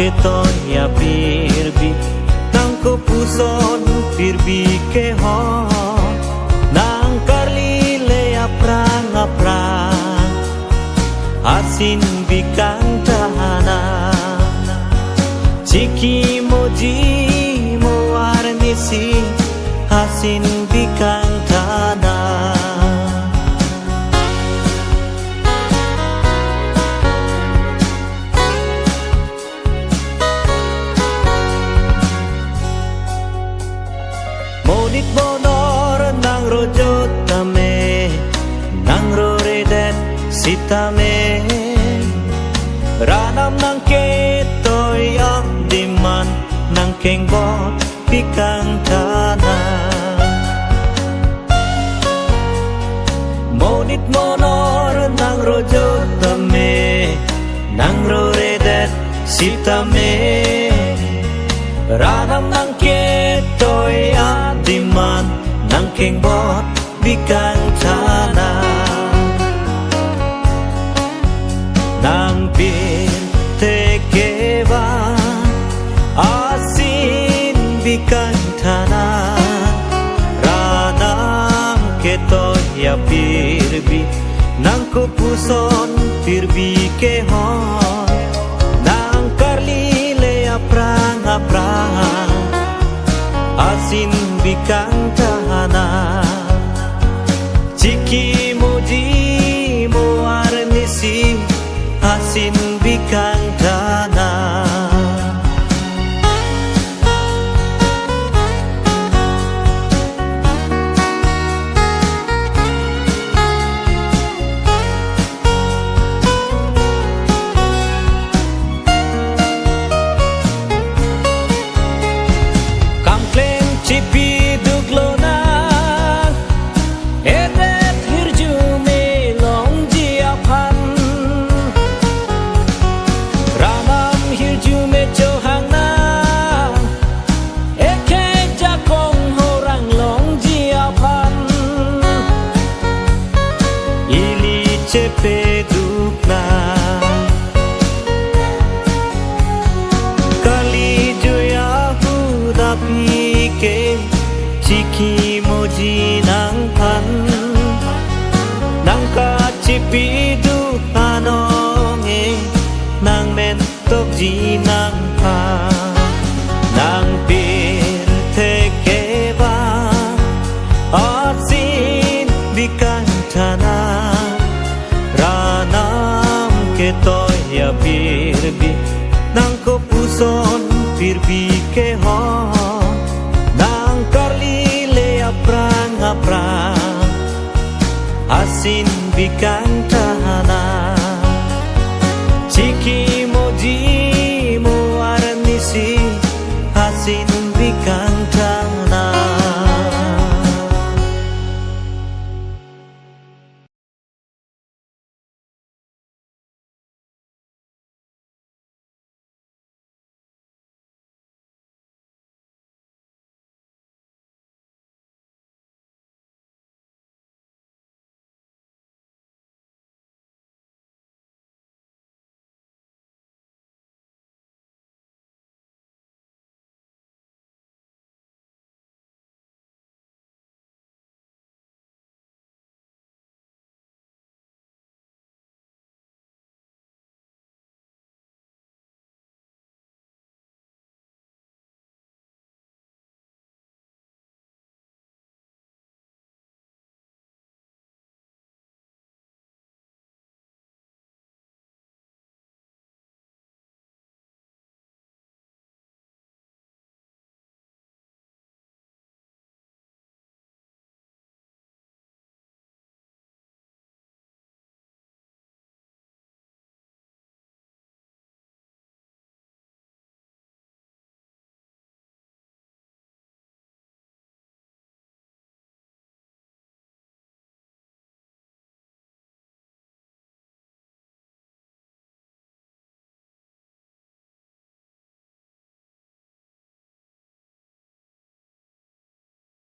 ketoya pirbi nang kepuson pirbi keho nang karlile aprang asin bikang tahana ciki moji mewarnisi asin bikang tahana. Monit bonor nang rojo tame nang roredet sitame ranam nang ketoy ak diman nang kengbot pikang tana. Monit bonor nang rojo tame nang roredet sitame ranam nang ketoy diman nang kengbot bikang tana nang pin tekeba asin bikang tana ranam ketoy pirbi nang kupuson pirbi kehon nang karlile aprang asin bikang tahana ciki moji mewarnisi asin bikang tahana. Cipi duglona edet hirjume long jiapan ramam hirjume johangna eke jakong horang long jiapan ili cepe dukna kali joyahu dapi ciki moji nang pan nang kacipi du anonge nang mentok ji nang pa nang pir tekeba asin bikang tana ranam ketoya pirbi nang kepuson pirbi kehon aprang asin bikang tahana